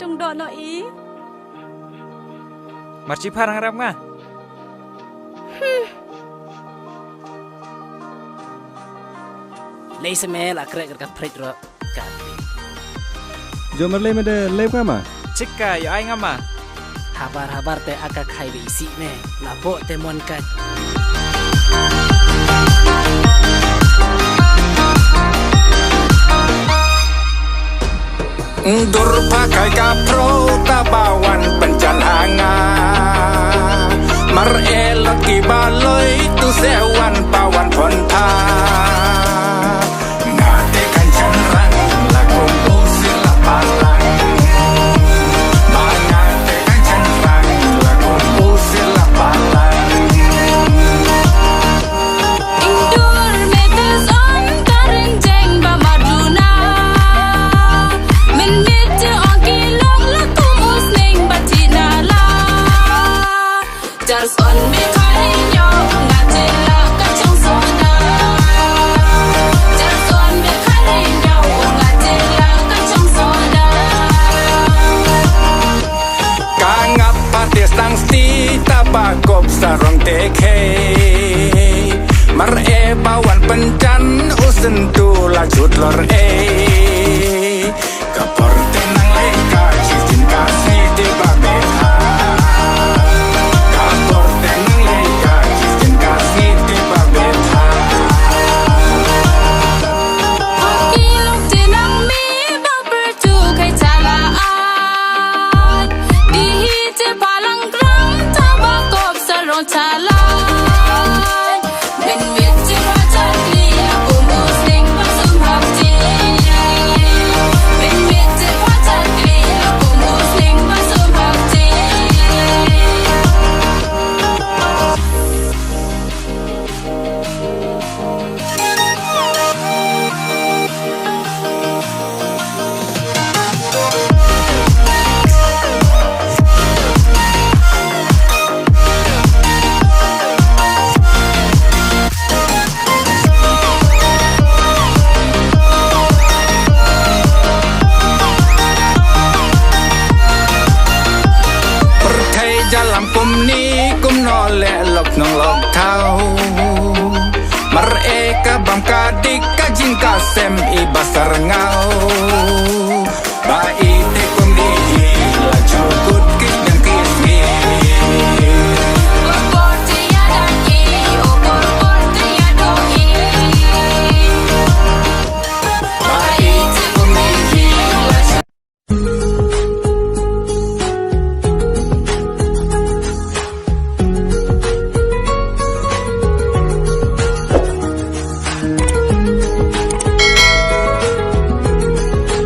จงโดนเอาอีMarci parang harap nga. Lei semel akrek kat prit ro kat. Jomar le mede lep kama. Cika yo ay nga ma. Habar te akak hai be isi me. Labo te mon kat. Durpakai kapro tabawan penjalanga Mar elok kibaloi tu sewan pawan ponta Ngate kancan rang lagu usir la palang Mangate kancan rang lagu usir la palang Indur metes on kareng jeng ba maduna Menite on kilong la kumus ning batina la Jars on me karinyo ngate la kacang soda Jars on me karinyo ngate la kacang soda Kangap patis tang sti tabakop sarong teke Mar e pawan pencan usen tu la cut lor Kapor tenang leka cincin kasih di babeha Kapor tenang leka cincin kasih di babeha Kilong tinang mi bapertu kay talaan Dihiti palang grang tabakop sarong talaan Ben miti patakli aku musling pasum hapti Ben miti patakli aku musling pasum hapti Perkai jalan kum ni kum nolek lok nong lok tau Mar eka bam kadik kajing kasem i basar ngau Ba